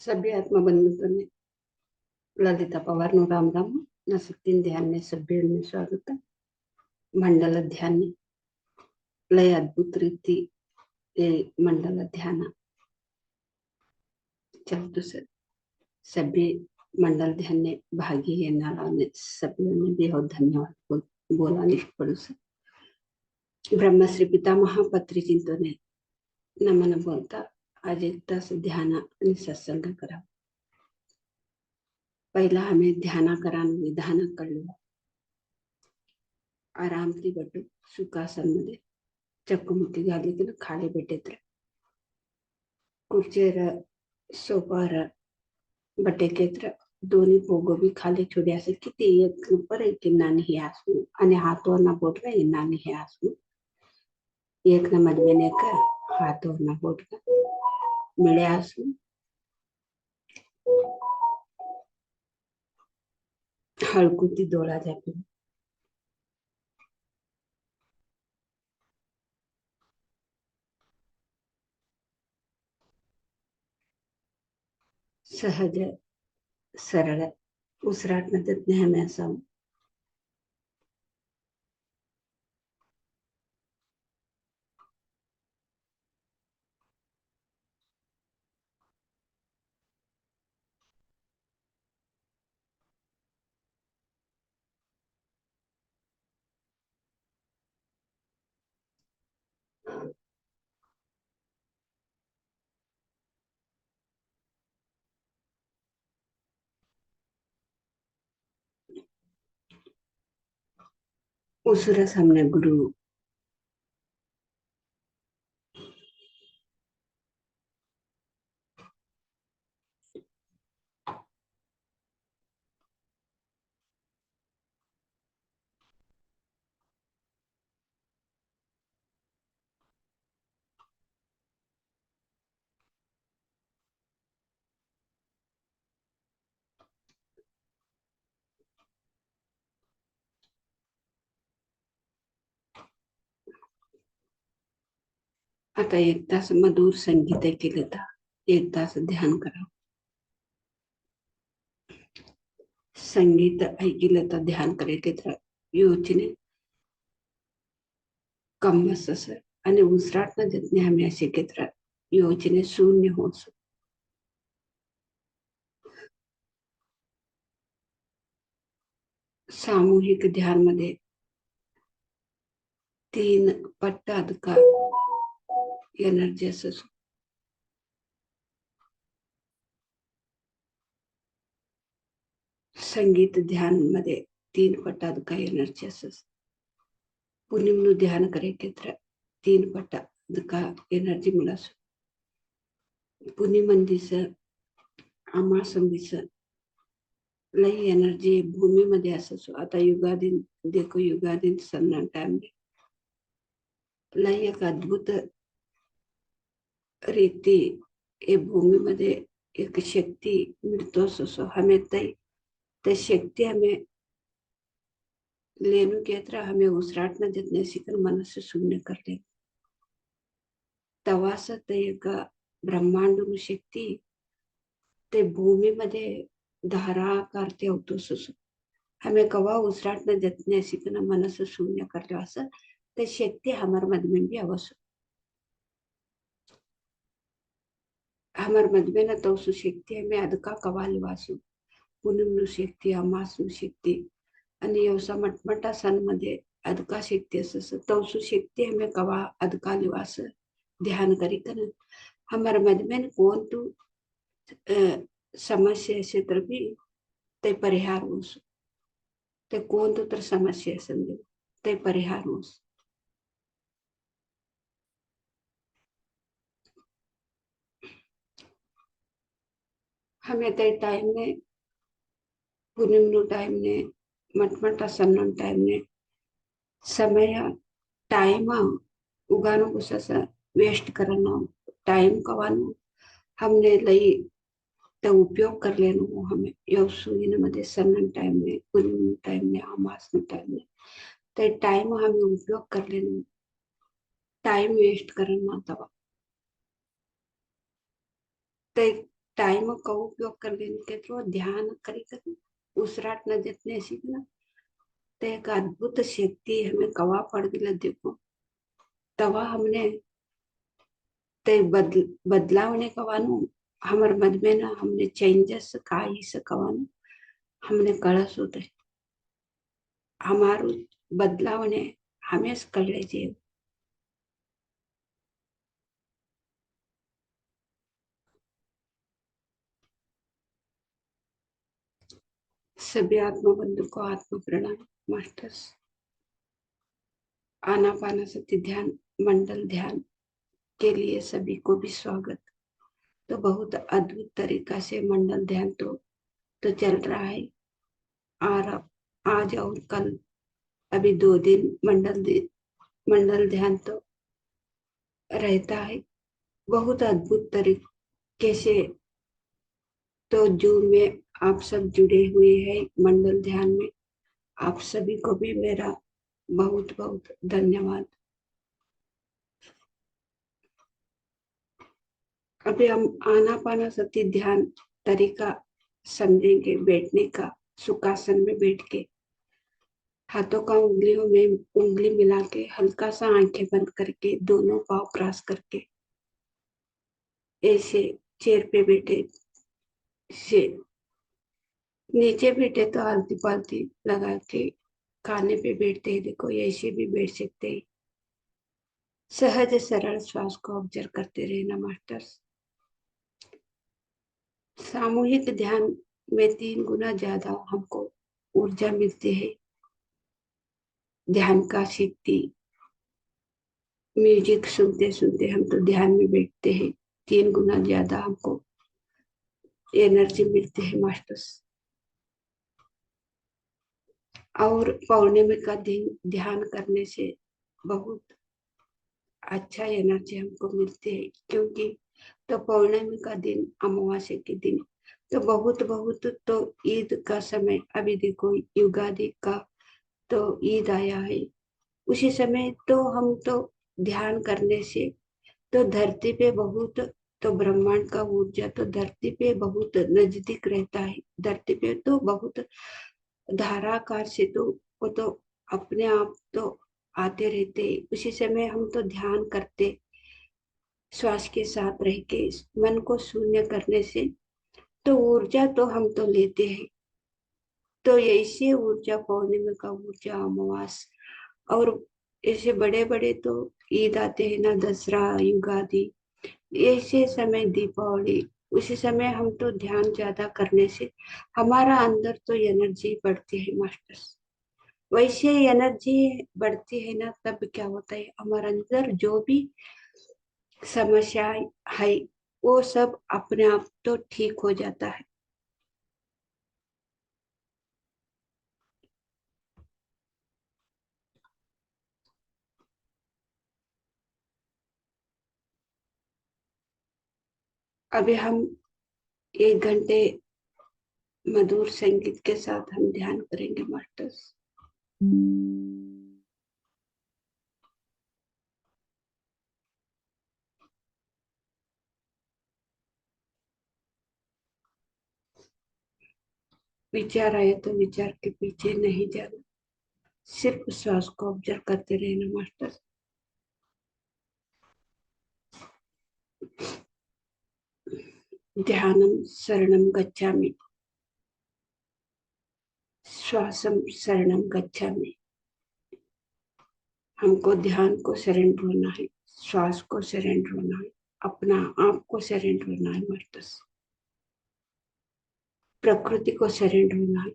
सभी आत्मबंधुओं ने ललिता पवार नु राम राम न सत्य ध्यान ने सभ्य में स्वागत मंडल ध्यान लय अद्भुत रीति मंडल ध्यान चलतु सभी मंडल ध्यान ने भागी येणाऱ्या सभ्यों बेहद धन्यवाद बोला निष्पळू ब्रह्मश्री पितामह पत्री चिंतने नमन बोलता आज एक तास ध्यान आणि सत्संग करा. पहिला हमें ध्यान करा विधान कळलं. आराम थी बटू सुखासन मध्ये चक्कमुक्की झाली की खाली भेटेत खुर्चीर सोफार बटेकेत्र दोन्ही पोगो भी खाली छोड़ी असे किती एक पर एक नानी हे आसू आणि हातोर ना बोट रे नानी हे आसू एक न मधमेने का हातोर ना बोट का मिळे आसू हळकुती डोळा जाते सहज सरळ उसराट न नेहमी असावं. उसरा सामने गुरु आता एक तास मधुर संगीत केलं तर एक तास ध्यान करा. संगीत ऐकलं तर ध्यान करायचे तर योचने कम्मस आणि उसराट न जतने हमें असे केत्र योचने शून्य होस. सामूहिक ध्यान मध्ये 3 पट्टा अधिकार एनर्जी असो. संगीत ध्यान मध्ये 3 पट्टा अधिकार एनर्जी असो. पुनिमनु ध्यान करे केत्र 3 पट्टा अधिकार एनर्जी मिळास. पुनि मंदिस आमा संबिस लई एनर्जी भूमि मध्ये असो. आता युगादिन देखो युगादिन सन्ना टाइम लई एक अद्भुत रीति ये भूमि मध्ये एक शक्ति मिळतो असो. हमें ते शक्ति हमें लेनु के तरह हमें उसराट न जितने सीकर मन से शून्य कर ले तवास एक ब्रह्मांड शक्ति ते भूमि मध्ये धाराकार होतो असो. हमें कवा उसराट न जितने सीकर मन से शून्य कर ले असं ते शक्ति हमारे मध में भी अवश्य हमारे मध में न तो शक्ति हमें अदका कवा लिवासू पुनम शक्ति अमास शक्ति आणि यवसा मटमटा सन मध्ये अदका शक्ति असं तवसु शक्ति हमें कवा अदका लिवास ध्यान करी कर हमारे मध में कौन तू समस्या क्षेत्र भी ते परिहार होस. ते कौन तो तर समस्या संदे ते परिहार होस. हमें ते टाइम ने पुनिम टाइम ने मटमटा सन टाइम ने समय टाइम उगानो कुछ वेस्ट करना टाइम कवानो हमने लई ते उपयोग कर लेनो हमें यवसुइन मध्ये सन्न टाइम में पुनिम टाइम में आमास टाइम में ते टाइम हमें उपयोग कर लेनो टाइम वेस्ट करना तवा ते टाइम का उपयोग करने के थ्रू ध्यान करी करी उसराट न जितने सीखना तो एक अद्भुत शक्ति हमें कवा पड़ गई देखो तवा हमने ते बदलाव ने कवानु हमारे मद में ना हमने चेंजेस का इस कवानु हमने कळस होते हमारू बदलाव ने हमें कळले जे सभी आत्मा बंधु को आत्मा प्रणाम मास्टर्स आनापानासति ध्यान मंडल ध्यान के लिए सभी को भी स्वागत। तो बहुत अद्भुत तरीका से मंडल ध्यान तो चल रहा है और आज और कल अभी 2 दिन मंडल ध्यान तो रहता है। बहुत अद्भुत तरीके से तो जून में आप सब जुड़े हुए हैं मंडल ध्यान में। आप सभी को भी मेरा बहुत बहुत धन्यवाद। अभी हम आनापानासति ध्यान तरीका समझेंगे बैठने का। सुखासन में बैठ के हाथों का उंगलियों में उंगली मिला के हल्का सा आंखें बंद करके दोनों पांव क्रॉस करके ऐसे चेयर पे बैठे से नीचे बैठे तो आलती पालती लगा के खाने पे बैठते हैं। देखो ऐसे भी बैठ सकते हैं। सहज सरल श्वास को ऑब्जर्व करते रहना मास्टर्स। सामूहिक ध्यान में 3 गुना ज्यादा हमको ऊर्जा मिलती है। ध्यान का शक्ति म्यूजिक सुनते सुनते हम तो ध्यान में बैठते हैं 3 गुना ज्यादा हमको एनर्जी मिलती है मास्टर्स। और पौर्णिमा का दिन ध्यान करने से बहुत अच्छा एनर्जी हमको मिलती है क्योंकि तो पौर्णमी का दिन अमावस्या के दिन तो बहुत बहुत तो ईद का समय अभी देखो युगादि का तो ईद आया है। उसी समय तो हम तो ध्यान करने से तो धरती पे बहुत तो ब्रह्मांड का ऊर्जा तो धरती पे बहुत नजदीक रहता है। धरती पे तो बहुत धाराकार से तो वो तो अपने आप तो आते रहते। उसी समय हम तो ध्यान करते श्वास के साथ रह के मन को शून्य करने से तो ऊर्जा तो हम तो लेते हैं। तो ऐसे ऊर्जा पौर्णिमा का ऊर्जा अमावास और ऐसे बड़े बड़े तो ईद आते हैं ना दसरा युगादि ऐसे समय दीपावली उसी समय हम तो ध्यान ज्यादा करने से हमारा अंदर तो एनर्जी बढ़ती है मास्टर्स। वैसे एनर्जी बढ़ती है ना तब क्या होता है हमारे अंदर जो भी समस्या है वो सब अपने आप तो ठीक हो जाता है। अभी हम 1 घंटे मधुर संगीत के साथ हम ध्यान करेंगे मास्टर्स। विचार आए तो विचार के पीछे नहीं जाना सिर्फ श्वास को ऑब्जर्व करते रहना मास्टर्स। ध्यानम शरणम गच्छामि श्वासम शरणम गच्छामि। हमको ध्यान को सरेंडर होना है श्वास को सरेंडर होना है अपना आप को सरेंडर होना है मास्टर्स। प्रकृति को सरेंडर होना है।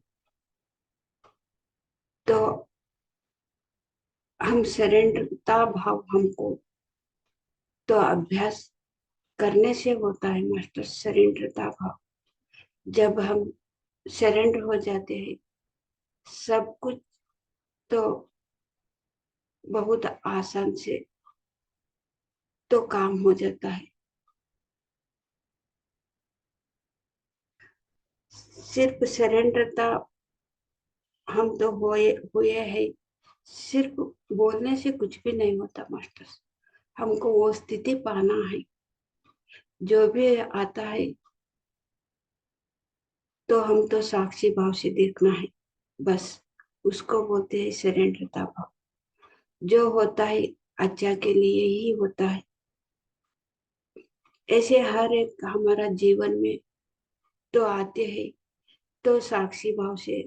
तो हम सरेंडरता भाव हमको तो अभ्यास करने से होता है मास्टर। सरेंडरता भाव जब हम सरेंडर हो जाते हैं सब कुछ तो बहुत आसान से तो काम हो जाता है। सिर्फ सरेंडरता हम तो हुए हुए है। सिर्फ बोलने से कुछ भी नहीं होता मास्टर। हमको वो स्थिति पाना है जो भी आता है तो हम तो साक्षी भाव से देखना है बस। उसको बोलते हैं सरेंडरता भाव। जो होता है अच्छा के लिए ही होता है। ऐसे हर एक हमारा जीवन में तो आते हैं तो साक्षी भाव से,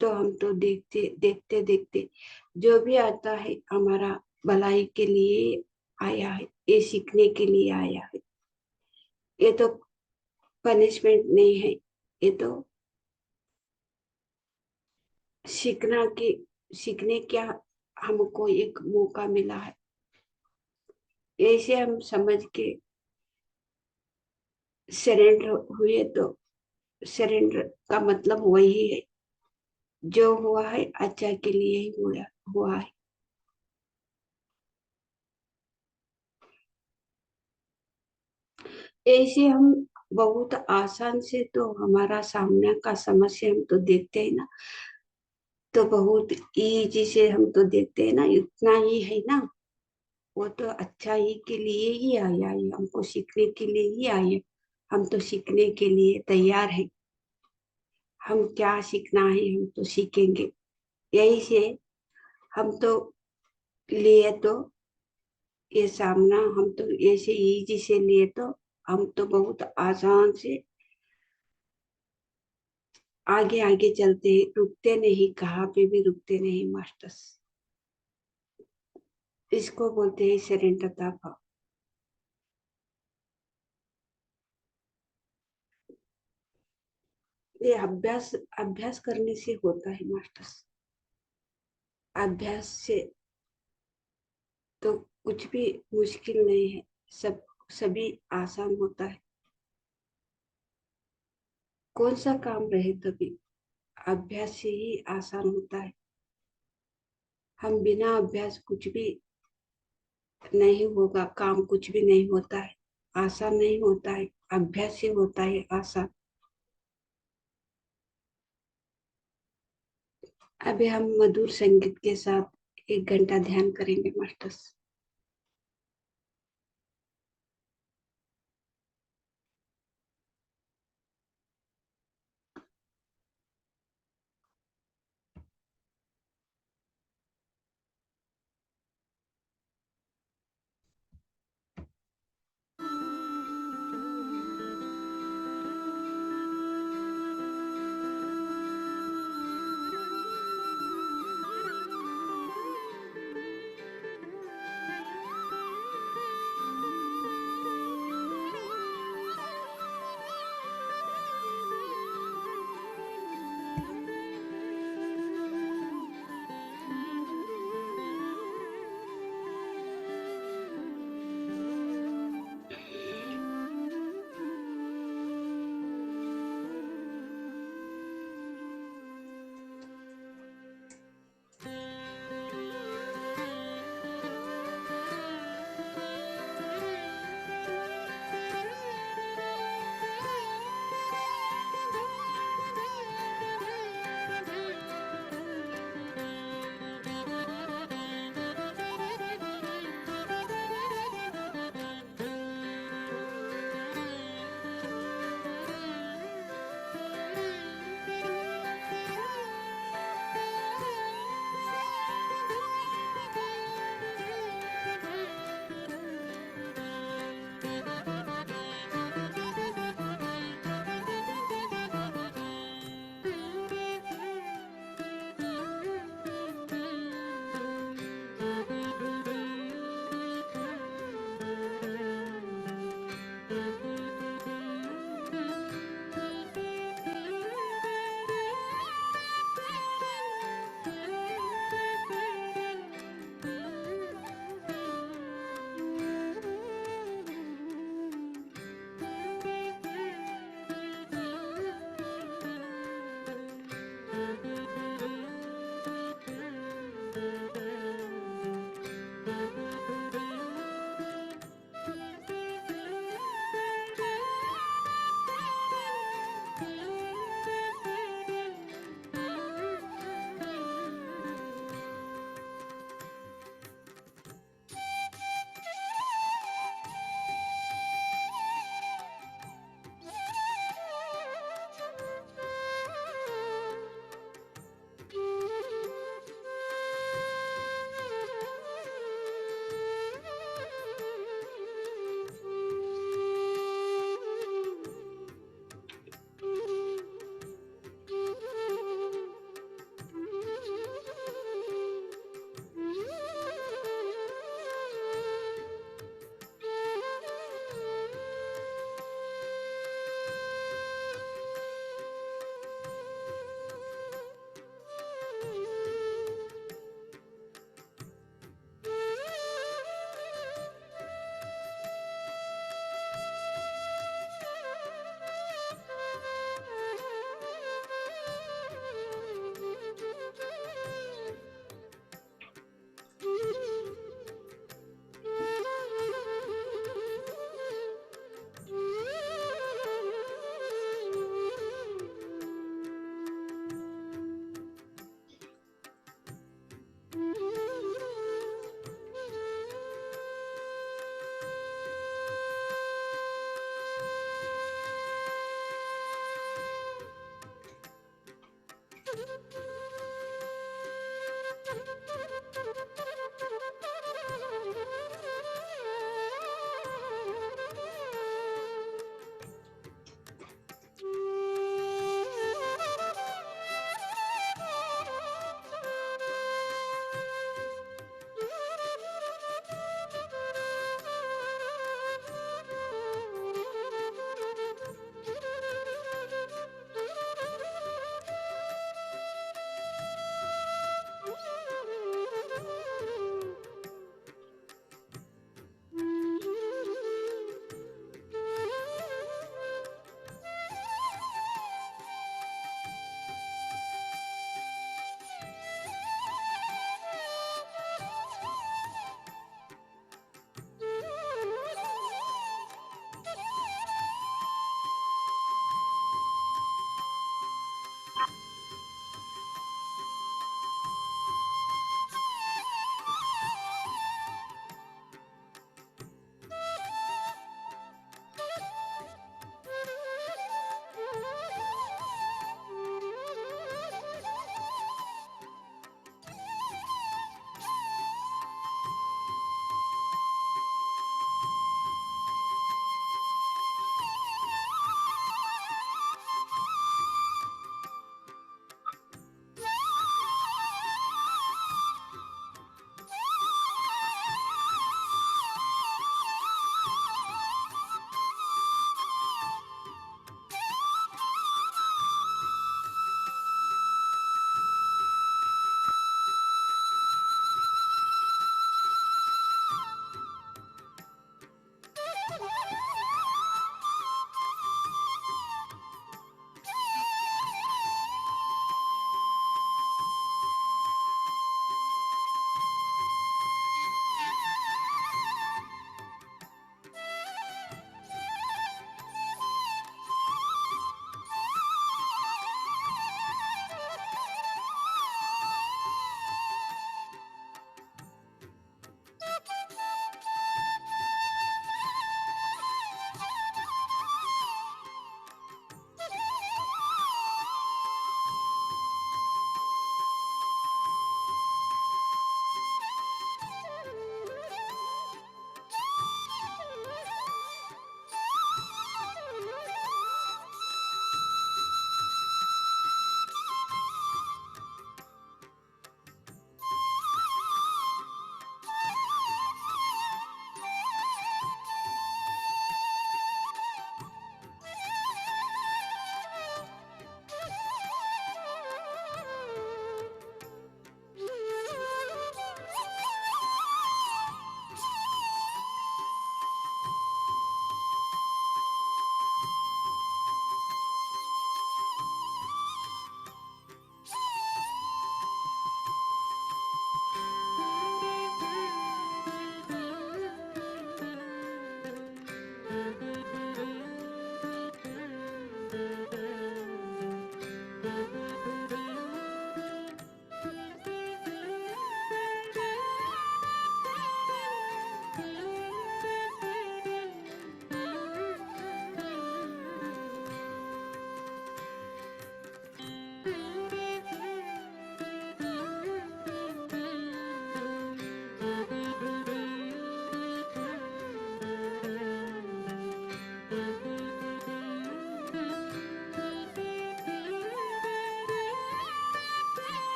तो हम तो देखते देखते देखते जो भी आता है हमारा भलाई के लिए आया है, ये सीखने के लिए आया है। ये तो पनिशमेंट नहीं है, ये तो सीखना की सीखने क्या हमको एक मौका मिला है। ऐसे हम समझ के सरेंडर हुए तो सरेंडर का मतलब वही है, जो हुआ है अच्छा के लिए ही हुआ है। ऐसे हम बहुत आसान से तो हमारा सामने का समस्या हम तो देखते हैं ना, तो बहुत इजी से हम तो देखते हैं ना, इतना ही है ना। वो तो अच्छा ही के लिए ही आया है, हमको सीखने के लिए ही आए। हम तो सीखने के लिए तैयार है। हम क्या सीखना है हम तो सीखेंगे। यही से हम तो लिए तो ये सामना हम तो ऐसे इजी से लिए तो हम तो बहुत आसान से आगे आगे चलते हैं, रुकते नहीं, कहाँ पे भी रुकते नहीं मास्टर्स। इसको बोलते हैं सरेंडरता भाव। ये अभ्यास अभ्यास करने से होता है मास्टर्स। अभ्यास से तो कुछ भी मुश्किल नहीं है, सब सभी आसान होता है। कौन सा काम रहे तभी अभ्यास से ही आसान होता है। हम बिना अभ्यास कुछ भी नहीं होगा, काम कुछ भी नहीं होता है, आसान नहीं होता है। अभ्यास से होता है आसान। अभी हम मधुर संगीत के साथ 1 घंटा ध्यान करेंगे मास्टर्स।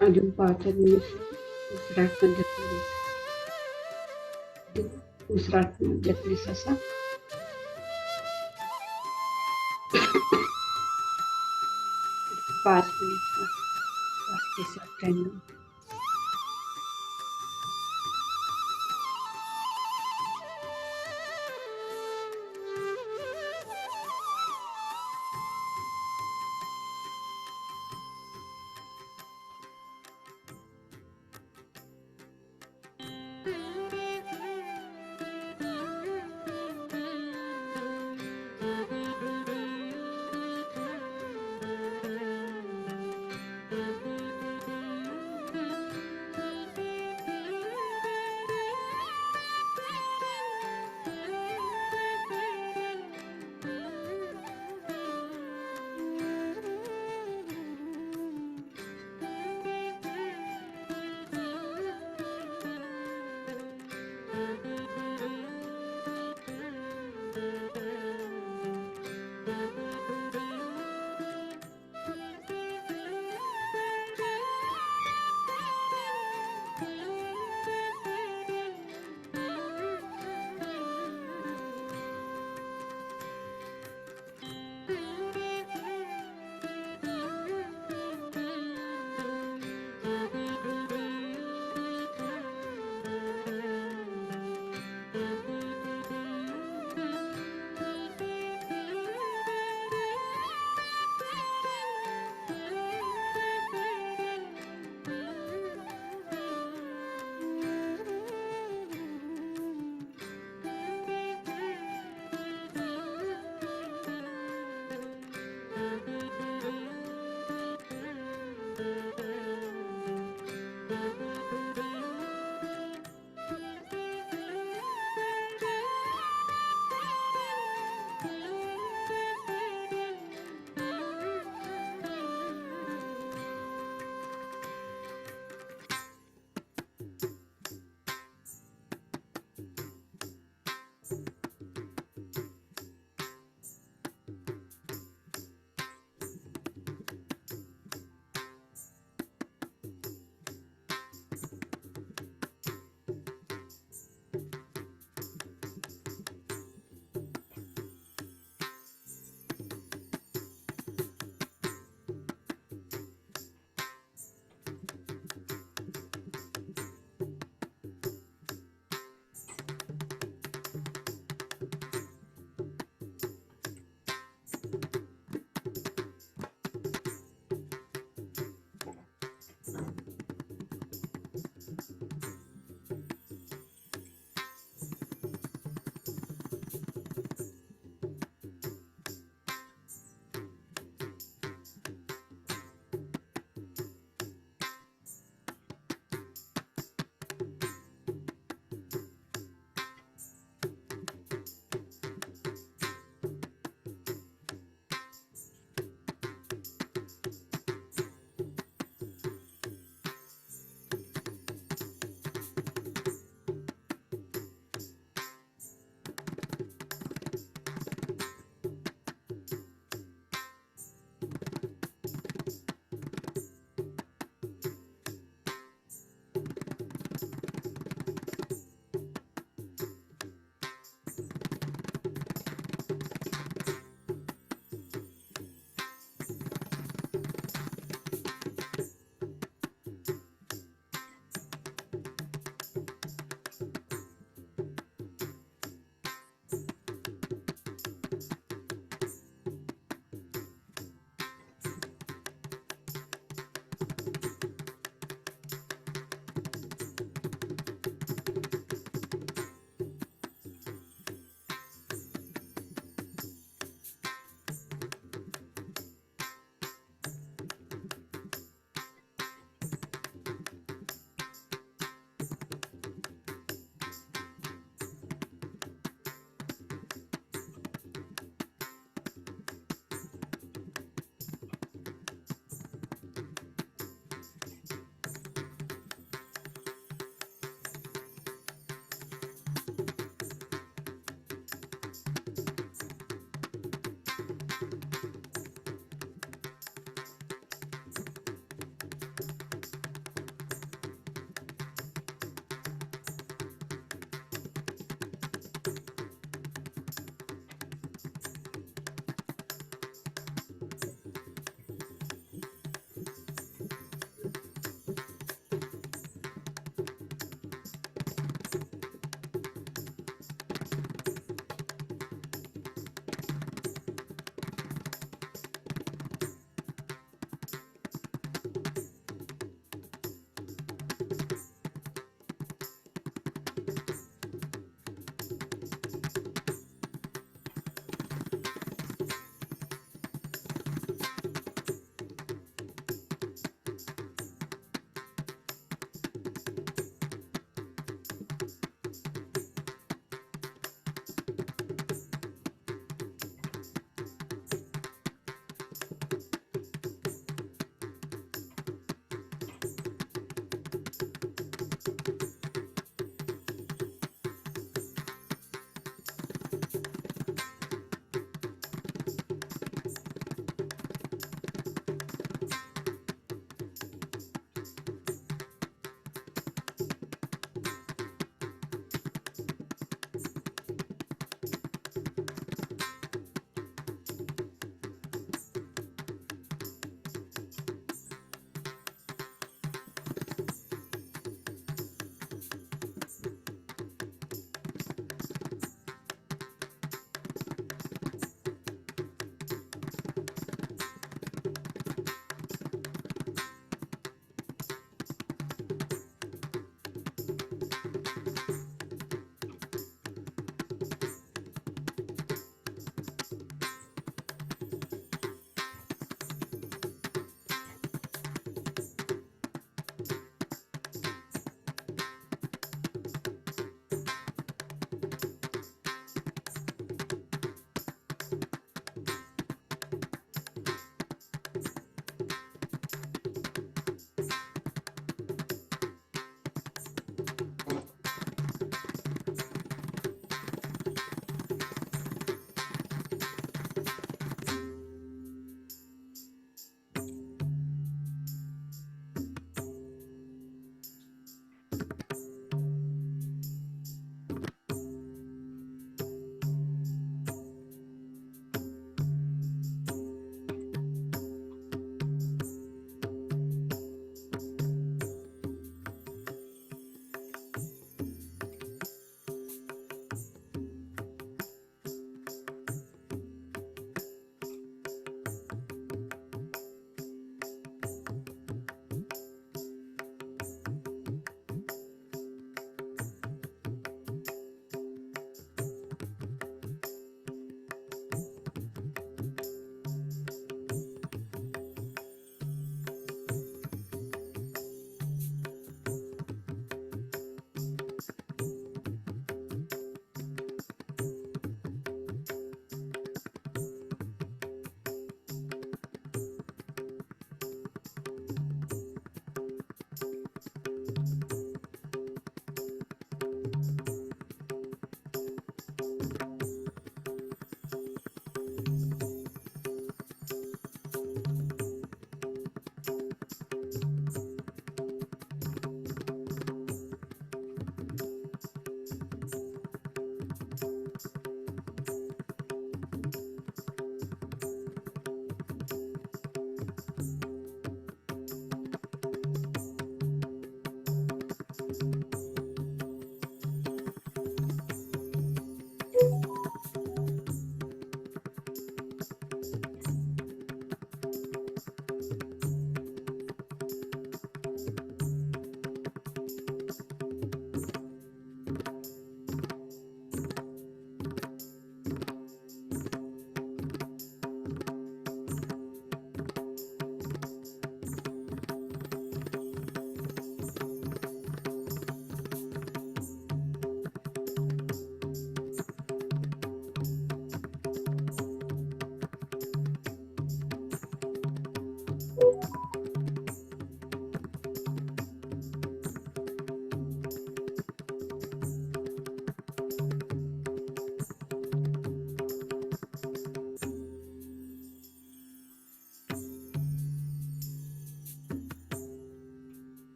अजून 5 दुसऱ्या आठवण देत नाही. दुसरा आठवण देत नाहीस असा. 5 मिनिट 5:98.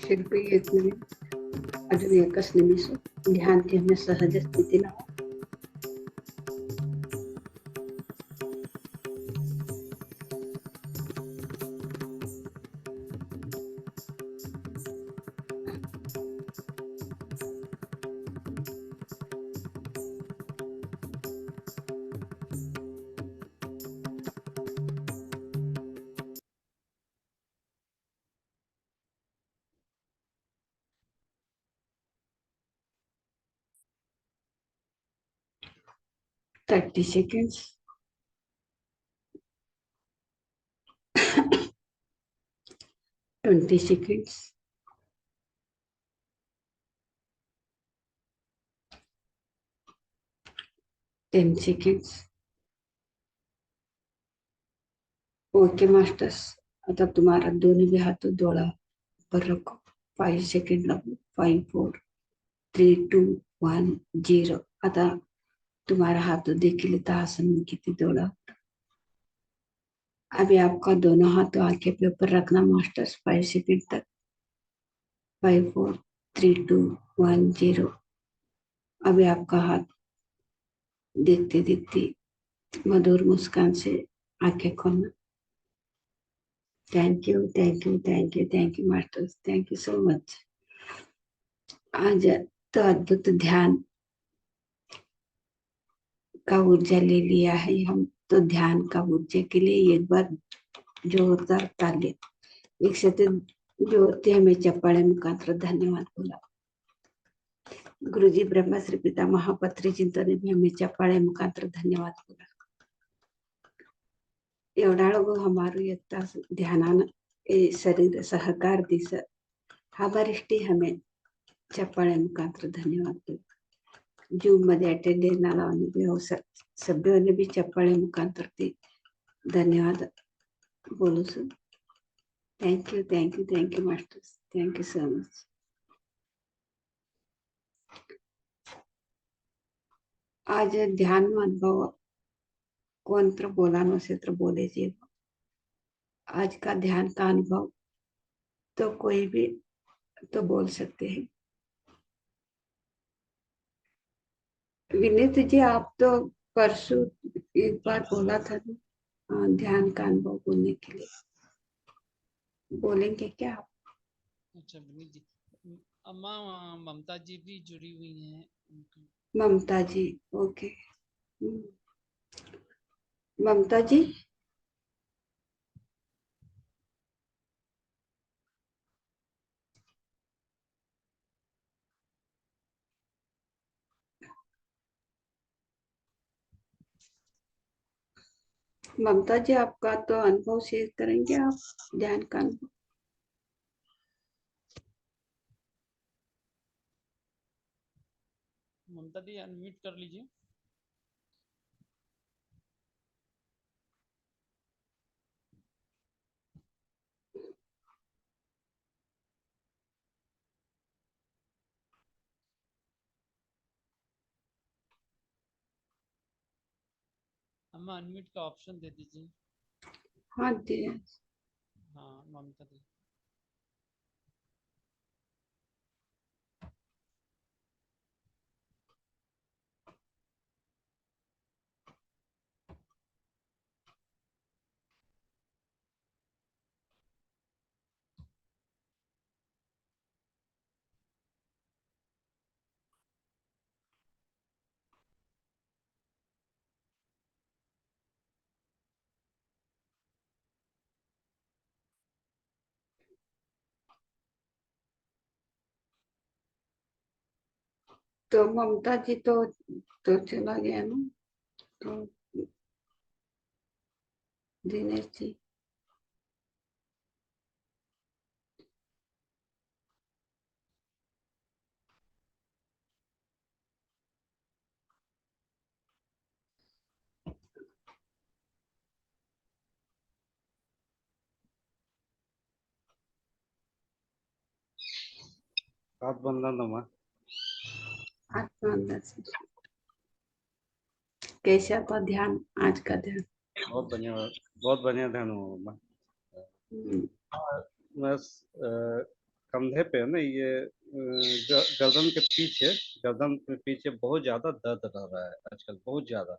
शिल्पी 1 मिनिट अजून एकच निमिष ध्यान ठेवणे सहज स्थितीला thirty seconds 20 seconds 10 seconds okay masters आता तुम्हारा दोनों भी हाथ डोला पर रखो 5 सेकंड लगो 5 4 3 2 1 0 आता तुम्हारा हाथ देखिए आसन में कितनी डोला अभी आपका दोनों हाथ आंखें पे ऊपर रखना मास्टर्स 5 सेकंड तक 5 4 3 2 1 0 अभी आपका हाथ देखते देखते मधुर मुस्कान से आंखें खोलना thank you thank you thank you thank you masters thank you so much आज तो अद्भुत ध्यान का ऊर्जा ले लिया है हम तो ध्यान का ऊर्जा के लिए एक बार जोरदार ताली एक साथ जोरते हमें चप्पाಳೆ मुखांतर धन्यवाद बोला गुरुजी ब्रह्मा श्री पिता महापत्री चिंतने भी हमें चप्पाಳೆ मुखांतर धन्यवाद बोला एवढा लोग हमारू एक तास ध्यानानं शरीर सहकार दिस हमारिष्टी हमें चप्पाಳೆ मुखांतर धन्यवाद बोला जूम मध्ये अटेंड करणाऱ्यांनी भी सभ्योने भी चप्पाಳೆ मुखांतर ते धन्यवाद बोलू sir thank you thank you thank you masters thank you so much आज ध्यान अनुभव कौन तर बोला नसे तर बोले जी आज का ध्यान का अनुभव तो कोई भी तो बोल सकते हैं विनीत जी आप तो परसों एक बार बोला था ध्यान का अनुभव बोलने के लिए बोलेंगे क्या आप अच्छा विनीत जी अम्मा ममता जी भी जुड़ी हुई हैं ममता जी ओके ममता जी ममता जी आपका तो अनुभव शेयर करेंगे आप ध्यान का अनुभव ममता जी अनम्यूट कर लीजिए अम्मा अनम्यूट का ऑप्शन दे दीजिए हाँ दिया हाँ ममता जी तो ममता जी तो चला गया ना तो दिनेश जी आत्मबंधन आत्मा से कैसा था ध्यान आज का ध्यान बहुत बढ़िया ध्यान हुआ। हम्म, बस कंधे पे है ना ये गर्दन के पीछे बहुत ज्यादा दर्द रह रहा है आजकल, हाँ। बहुत ज्यादा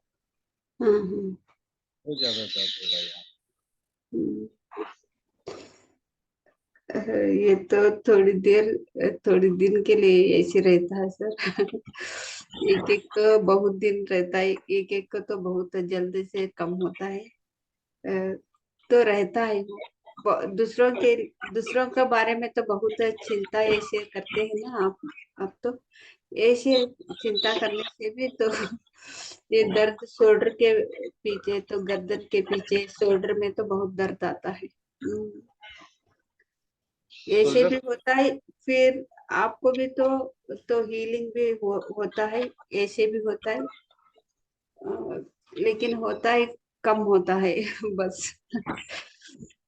दर्द हो रहा है यहाँ। हम्म। ये तो थोड़ी दिन के लिए ऐसे रहता है सर। एक एक तो बहुत दिन रहता है, एक एक को तो बहुत जल्दी से कम होता है। तो रहता है वो। दूसरों के बारे में तो बहुत चिंता ऐसे करते हैं ना आप तो ऐसे चिंता करने से भी तो ये दर्द शोल्डर के पीछे, तो गर्दन के पीछे शोल्डर में तो बहुत दर्द आता है। ऐसे शोल्डर। भी होता है। फिर आपको भी तो हीलिंग भी होता है, ऐसे भी होता है। लेकिन होता है, कम होता है। बस।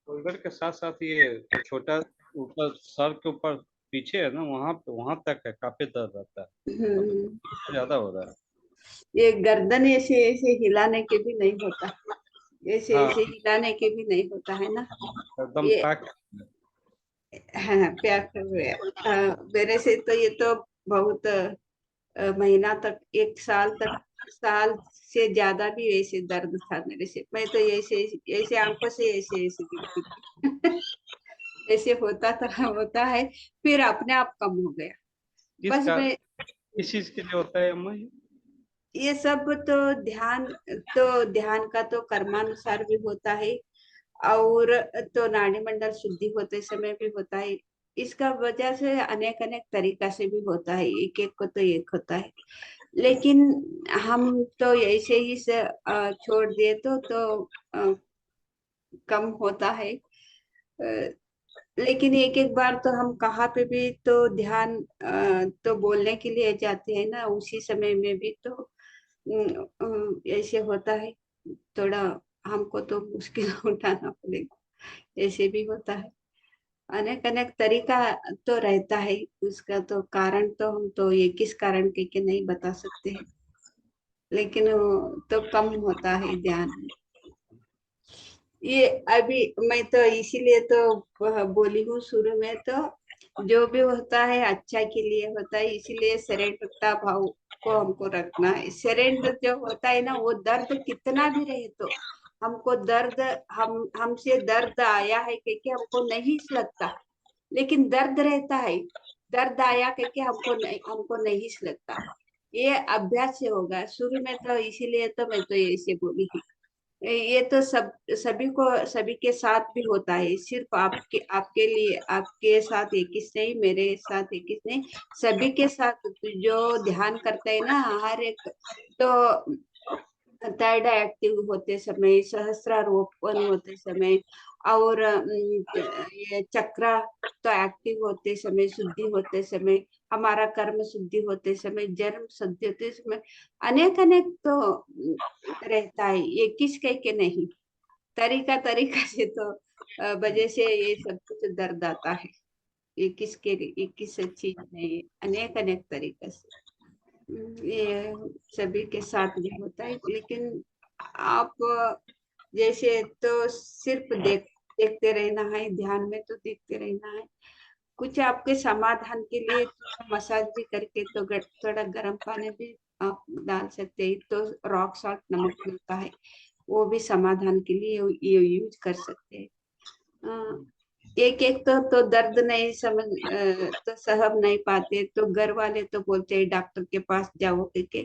शोल्डर के साथ साथ ये छोटा ऊपर सर के ऊपर पीछे है ना, वहां तक है, काफी दर्द रहता है। अब हम्म। ज्यादा हो रहा है। ये गर्दन ऐसे ऐसे हिलाने के भी नहीं होता, ऐसे हाँ, ऐसे हिलाने के भी नहीं होता है ना। एकदम ये पैक। हाँ, प्यार कर रहे हैं। मेरे से तो ये तो बहुत महीना तक, एक साल तक, साल से ज्यादा भी ऐसे दर्द था मेरे से। मैं तो ऐसे ऐसे आंखों से ऐसे ऐसे गिरती थी। ऐसे होता है। फिर अपने आप कम हो गया। बस किस मैं चीज के लिए होता है अम्मा ये? ये सब ध्यान का तो कर्मानुसार भी होता है, और तो नाड़ी मंडल शुद्धि होते समय भी होता है। इसका वजह से अनेक अनेक तरीका से भी होता है, एक एक को तो एक होता है। लेकिन हम तो ऐसे ही से छोड़ दिए तो कम होता है। लेकिन एक एक बार तो हम कहाँ पे भी तो ध्यान तो बोलने के लिए जाते हैं ना, उसी समय में भी तो ऐसे होता है। थोड़ा हमको तो मुश्किल उठाना पड़ेगा, ऐसे भी होता है। अनेक अनेक तरीका तो रहता है। उसका तो कारण तो हम तो ये किस कारण के नहीं बता सकते हैं। लेकिन वो तो कम होता है ध्यान। ये अभी मैं तो इसीलिए तो बोली हूँ शुरू में तो, जो भी होता है अच्छा के लिए होता है, इसीलिए सरेंडरता भाव को हमको रखना है। सरेंडर जो होता है ना, वो दर्द कितना भी रहे तो हमको दर्द, हमसे दर्द आया है क्योंकि हमको नहीं लगता, लेकिन दर्द रहता है। दर्द आया करके हमको नहीं लगता। ये अभ्यास से होगा शुरू में तो, इसीलिए तो मैं तो ऐसे बोली थी। ये तो सभी के साथ भी होता है, सिर्फ आपके लिए, आपके साथ एक ही नहीं, मेरे साथ एक ही नहीं, सभी के साथ। जो ध्यान करते हैं ना, हर एक तो थर्ड एक्टिव होते समय, सहस्रारोपण होते समय, और ये चक्रा तो एक्टिव होते समय, शुद्धि होते समय, हमारा कर्म शुद्धि होते समय, जन्म शुद्धि होते समय, अनेक अनेक तो रहता है। ये किस कह के नहीं, तरीका तरीका से तो वजह से ये सब कुछ दर्द आता है। ये किसके लिए, ये किस चीज नहीं, अनेक अनेक तरीका से। ये सभी के साथ भी होता है। लेकिन आप जैसे तो सिर्फ देखते रहना है, ध्यान में तो देखते रहना है। कुछ आपके समाधान के लिए थोड़ा मसाज भी करके तो थोड़ा गर्म पानी भी आप डाल सकते हैं, तो रॉक सॉल्ट नमक मिलता है, वो भी समाधान के लिए ये यूज कर सकते हैं। एक एक तो दर्द नहीं तो सहब नहीं पाते, तो घर वाले तो बोलते हैं डॉक्टर के पास जाओ करके।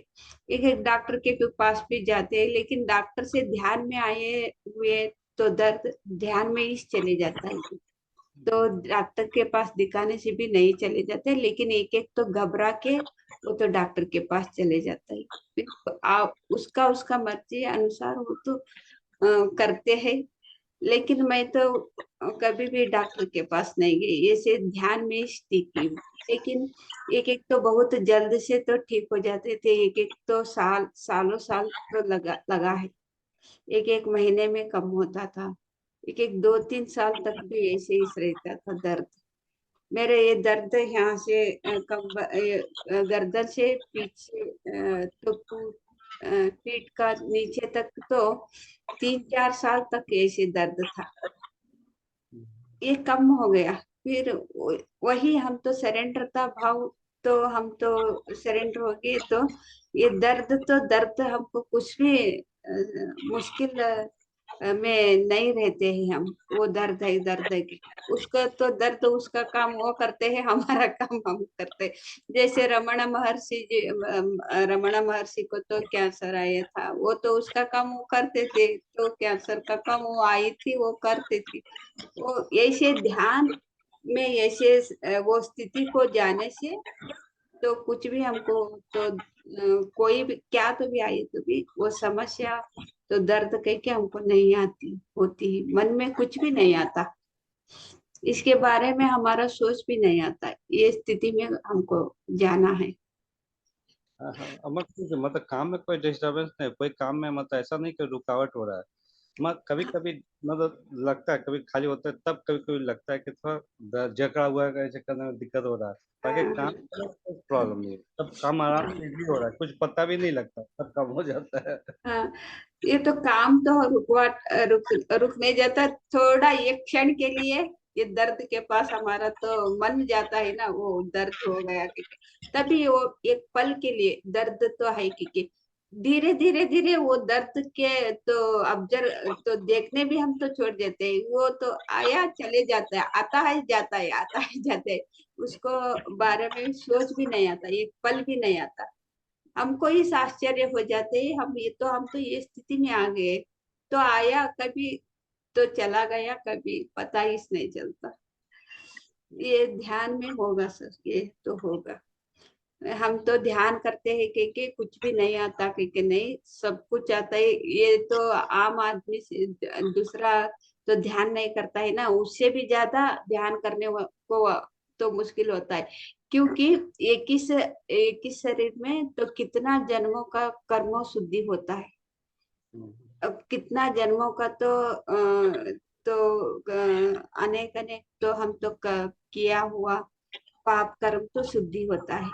एक एक डॉक्टर के पास भी जाते हैं, लेकिन डॉक्टर से ध्यान में आए हुए तो दर्द ध्यान में ही चले जाता है। तो डॉक्टर के पास दिखाने से भी नहीं चले जाते, लेकिन एक एक तो घबरा के वो तो डॉक्टर के पास चले जाता है। फिर आप उसका उसका मर्जी अनुसार वो तो करते हैं। लेकिन मैं तो कभी भी डॉक्टर के पास नहीं गई, ऐसे ध्यान में ही टिकी हूँ। लेकिन एक एक तो बहुत जल्द से तो ठीक हो जाते थे, एक एक तो सालों साल तो लगा है। एक एक महीने में कम होता था, एक एक 2-3 साल तक भी ऐसे ही रहता था दर्द। मेरे ये दर्द यहाँ से गर्दन से पीछे तो पीठ का नीचे तक तो 3-4 साल तक ऐसे दर्द था। ये कम हो गया, फिर वही हम तो सरेंडरता भाव, तो हम तो सरेंडर हो गए। तो ये दर्द, तो दर्द हमको कुछ भी मुश्किल में नहीं रहते हैं हम। वो दर्द है कि उसका तो दर्द, उसका काम वो करते हैं, हमारा काम हम करते हैं। जैसे रमणा महर्षि को तो कैंसर आया था, वो तो उसका काम वो करते थे, तो कैंसर का काम वो आई थी, वो करती थी। वो ऐसे ध्यान में ऐसे वो स्थिति को जाने से तो कुछ भी हमको, तो कोई भी क्या तो भी आई तो भी वो समस्या, तो दर्द कह के हमको नहीं आती होती, मन में कुछ भी नहीं आता, इसके बारे में हमारा सोच भी नहीं आता, ये स्थिति में हमको जाना है। हाँ हाँ, अब मतलब काम में कोई डिस्टरबेंस नहीं, कोई काम में मतलब ऐसा नहीं कि रुकावट हो रहा है। कभी कभी मतलब लगता है, कभी खाली होता है तब कभी कभी लगता है कि थोड़ा जकड़ा हुआ है, ऐसे करने में दिक्कत हो रहा है। बाकी काम में कोई प्रॉब्लम नहीं है, सब काम आराम से इजी हो रहा है, कुछ पता भी नहीं लगता, सब काम हो जाता है। हाँ, ये तो काम तो रुक नहीं जाता, थोड़ा एक क्षण के लिए ये दर्द के पास हमारा तो मन जाता है ना, वो दर्द हो गया कि तभी वो एक पल के लिए दर्द तो है कि धीरे धीरे धीरे वो दर्द के तो ऑब्जर्व तो देखने भी हम तो छोड़ देते हैं, वो तो आया चले जाता है, आता है जाता है, आता है जाता है, उसको बारे में सोच भी नहीं आता, एक पल भी नहीं आता। हमको इस आश्चर्य हो जाते हैं, हम तो ये स्थिति में आ गए, तो आया कभी तो चला गया, कभी पता ही नहीं चलता। ये ध्यान में होगा सर, ये तो होगा। हम तो ध्यान करते हैं कि कुछ भी नहीं आता, कि नहीं सब कुछ आता है, ये तो आम आदमी से दूसरा तो ध्यान नहीं करता है ना, उससे भी ज्यादा ध्यान करने को तो मुश्किल होता है, क्योंकि एक ही शरीर में तो कितना जन्मों का कर्म शुद्धि होता है। अब कितना जन्मों का तो अनेक अनेक तो हम तो किया हुआ पाप कर्म तो शुद्धि होता है,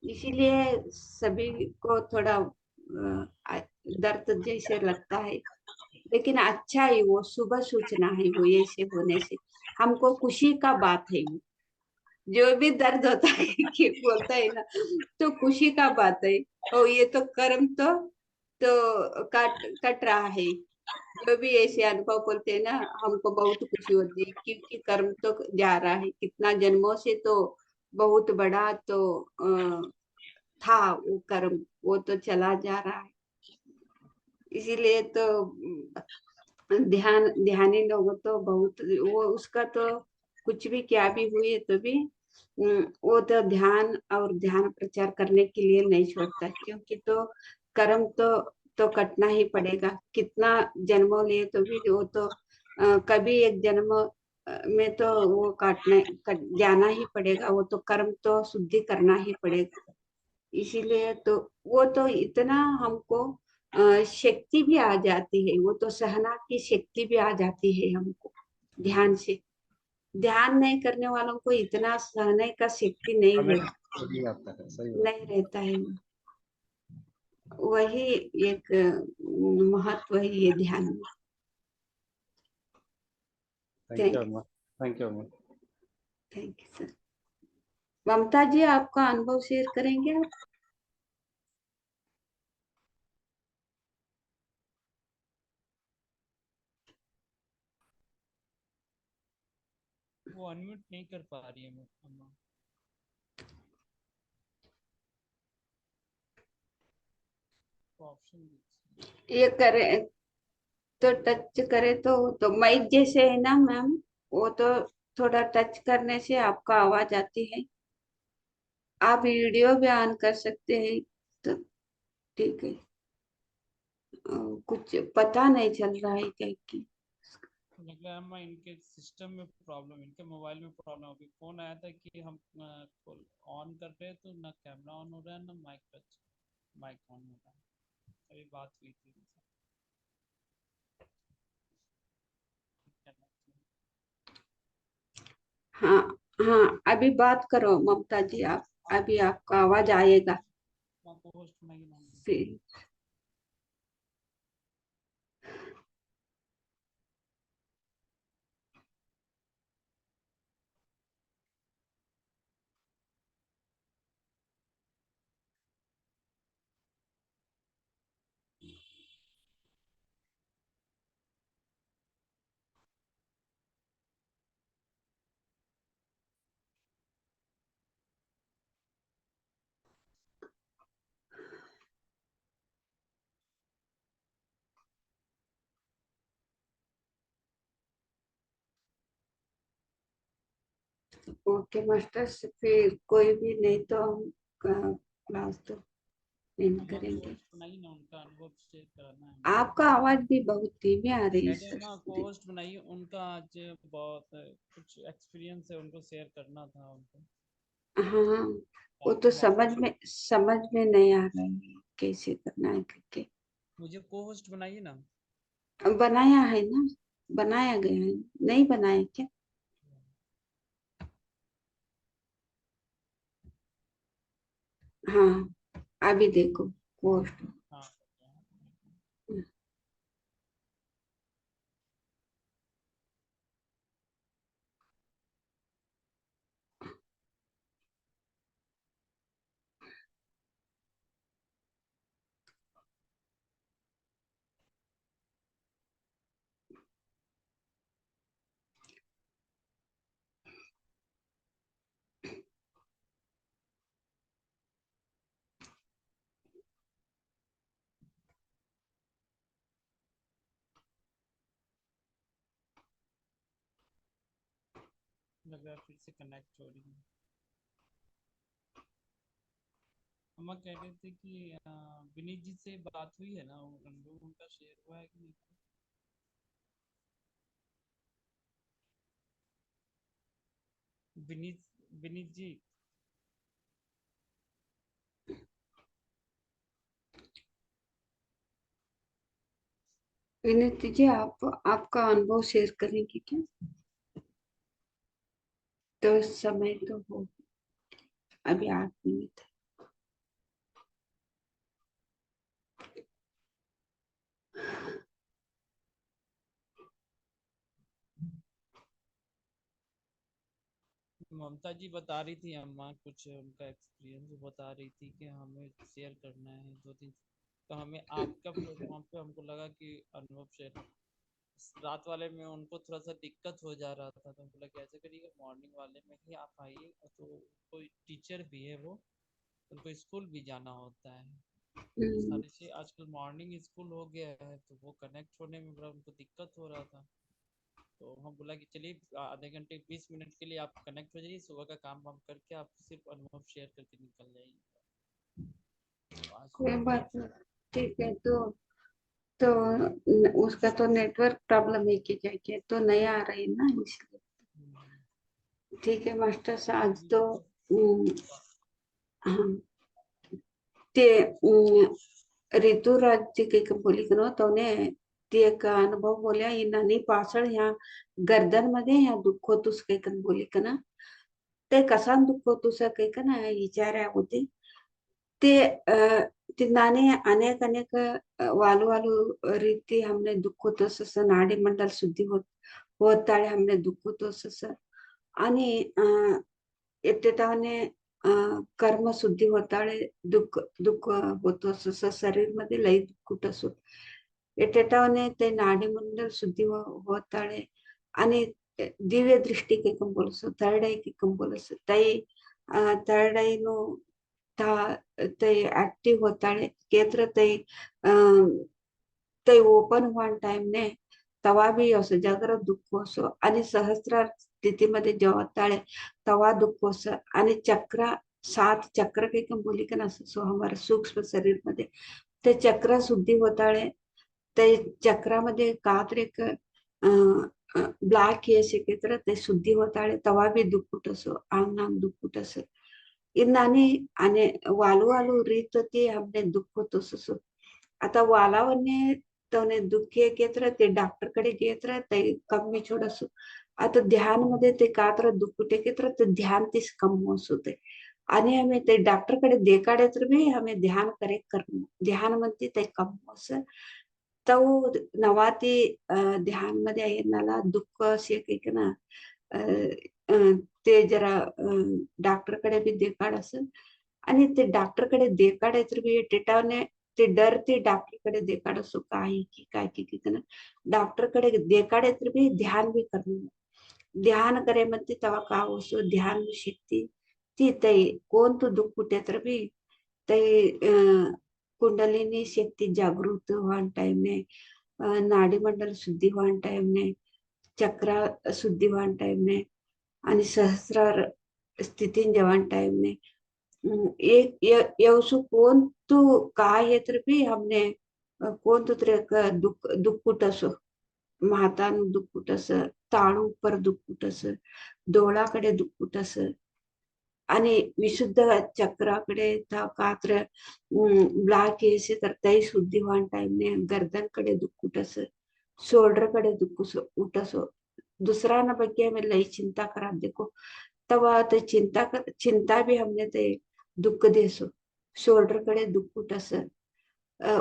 इसीलिए सभी को थोड़ा दर्द जैसे लगता है, लेकिन अच्छा है, वो शुभ सूचना है, वो ऐसे होने से हमको खुशी का बात है वो। जो भी दर्द होता है कि बोलता है ना, तो खुशी का बात है। और ये तो कर्म तो कट कट रहा है, जो भी ऐसे अनुभव बोलते हैं ना, हमको बहुत खुशी होती है, क्योंकि कर्म तो जा रहा है, कितना जन्मों से तो बहुत बड़ा तो था वो कर्म, वो तो चला जा रहा है। इसीलिए तो ध्यानी लोगों तो बहुत, वो उसका तो कुछ भी क्या भी हुए तो भी वो तो ध्यान और ध्यान प्रचार करने के लिए नहीं छोड़ता, क्योंकि तो कर्म तो कटना ही पड़ेगा, कितना जन्मों लिए तो भी वो तो कभी एक जन्म में तो वो जाना ही पड़ेगा, वो तो कर्म तो शुद्धि करना ही पड़ेगा। इसीलिए तो वो तो इतना हमको शक्ति भी आ जाती है, वो तो सहना की शक्ति भी आ जाती है हमको ध्यान से। ध्यान नहीं करने वालों को इतना सहने का शक्ति नहीं हमें रहता, नहीं आता है, सही बात। नहीं रहता है। वही एक महत्व है ये ध्यान में। Thank you thank amma, thank you amma. Thank you sir. Mamata ji, आपका अनुभव शेयर करेंगे आप? वो अनम्यूट नहीं कर पा रही है अम्मा। ऑप्शन ये करे तो टच करे तो माइक जैसे है ना मैम, वो तो थोड़ा टच करने से आपका आवाज आती है। आप वीडियो भी ऑन कर सकते हैं, तो ठीक है। कुछ पता नहीं चल रहा है क्या कि लग रहा है अम्मा इनके सिस्टम में प्रॉब्लम, इनके मोबाइल में प्रॉब्लम। अभी फोन आया था कि हम ऑन कर रहे हैं तो ना कैमरा ऑन हो रहा है ना माइक ऑन हो रहा है। अभी बात हुई थी इनसे। हाँ, हाँ, अभी बात करो ममता जी आप, अभी आपका आवाज आएगा आपको होस्ट मैगी नाम फिर। ओके मास्टर, फिर कोई भी नहीं तो हम क्लास तो एंड अम्मा करेंगे। कोस्ट बनाइए ना, उनका अनुभव शेयर कराना है हमें। आपका आवाज भी बहुत धीमी आ रही है कहते अम्मा सर। कोस्ट बनाइए, उनका आज बहुत कुछ एक्सपीरियंस है, उनको शेयर करना था उनको। हाँ, वो तो आपको समझ में नहीं आ रहा है कैसे करना है करके। मुझे को होस्ट बनाइए ना। बनाया है ना, बनाया गया है, नहीं बनाया क्या? हाँ, अभी देखो पोस्ट। हाँ लग रहा है फिर से कनेक्ट हो रही है। अम्मा कह रहे थे कि विनीत जी से बात हुई है ना, उनका शेयर हुआ है कि नहीं? विनीत विनीत जी। विनीत जी, आप आपका अनुभव शेयर करेंगे क्या? तो समय तो हो, अभी 8 मिनट ममता जी बता रही थी अम्मा कुछ उनका एक्सपीरियंस बता रही थी कि हमें शेयर करना है 2 दिन, तो हमें आपका प्रोग्राम पे हमको लगा कि अनुभव शेयर। रात वाले में उनको थोड़ा सा दिक्कत हो जा रहा था, तो हमको लगा ऐसे करिएगा मॉर्निंग वाले में ही आप आइए, तो कोई टीचर भी है वो, उनको स्कूल भी जाना होता है, तो है। सारी चीज आजकल मॉर्निंग स्कूल हो गया है, तो वो कनेक्ट होने में बड़ा उनको दिक्कत हो रहा था। तो हम बोला कि चलिए आधे घंटे 20 मिनट के लिए आप कनेक्ट हो जाइए, सुबह का काम वाम करके आप सिर्फ अनुभव शेयर करके निकल जाइए। तो आज कोई फिर बात नहीं, ठीक है। तो उसका तो नेटवर्क प्रॉब्लम है की जगह तो नहीं आ रही ना, इसलिए। ठीक है मास्टर साहब, आज तो हाँ, ते ऋतुराज जी काही बोलिकनो तोने ते एक अनुभव बोल्या ही नानी पासळ ह्या गर्दन मध्ये ह्या दुःख होतुस काही बोलिकना ते कसा दुःख होतुस काही का ना विचार्या होते ते ते नाने अनेक अनेक वालू वालू रीति हमने दुःख होतो सस नाडी मंडल शुद्धी होताळे हमने दुःख होतो सस आणि एटेटाने कर्म शुद्धी होताळे दुःख दुःख होतो सस शरीर मध्ये लई दुःख असो एटेटाने ते नाडीमंडल शुद्धी होताळे आणि दिव्य दृष्टि के कम बोलसो थर्ड आई के कम बोलसो तई थर्ड आई नो ता ते एक्टिव होताळे केत्र ते ओपन हुआ टाइम ने तवा भी असो जागृत दुःख असो आणि सहस्त्र स्थितीमध्ये जेव्हा ताळे तवा दुःख असो आणि चक्र 7 चक्र काही कम बोली का ना सो हमारे सूक्ष्म शरीर मध्ये ते चक्र शुद्धी होताळे ते चक्रामध्ये का तर एक ब्लॅक ये शिकेत्र ते शुद्धी होताळे तवा भी दुःख असो आंग नांग दुःख असो इन्नानी आणि वालू वालू रीत ते हमने दुःख तोसो आता वालावने तवने दुःखी केत्र ते डॉक्टर कडे गेत्र ते कमी छोडसो आता ध्यान मध्ये ते का तर दुःख टेकेत्र ते ध्यान तीस कम होते आणि हमें ते डॉक्टर कडे देखाडे तर भी हमें ध्यान करे करना ध्यान मध्ये ते कम होस तो नवाती ध्यान मध्ये येणारा दुःख असे काही ना ते जरा डॉक्टर कडे भी देखाड असेल आणि ते डॉक्टर कडे देखाडे तर भी टेटावने ते डर ते डॉक्टर कडे देखाड असो काही की काय की ना डॉक्टर कडे देखाडे तर भी ध्यान भी करना ध्यान करे म्हणते तेव्हा का असो ध्यान शक्ती ती तई कोण तो दुःख कुठे तर भी तई कुंडलिनी शक्ती जागृत हुआ टाइम ने नाड़ी मंडल शुद्धि हुआ टाइम ने चक्रा शुद्धि हुआ टाइम ने आणि सहस्रार स्थितीन जेवण टाइम ने एक येवसु कोण तू काय ये तर भी हमने कोण तू तरी दुःख दुःखुटस म्हातान दुःखुटस ताळू पर दुःखुटस डोळाकडे दुःखुटस आणि विशुद्ध चक्राकडे कात्र ब्लॅक येसे तर तै शुद्धिवान टाइम ने गर्दनकडे दुःखुटस शोल्डर दुःख उठसो दूसरा न बग्गे में लई चिंता करा देखो तब ते चिंता भी हमने ते दुःख देसो शोल्डर दुःख उठस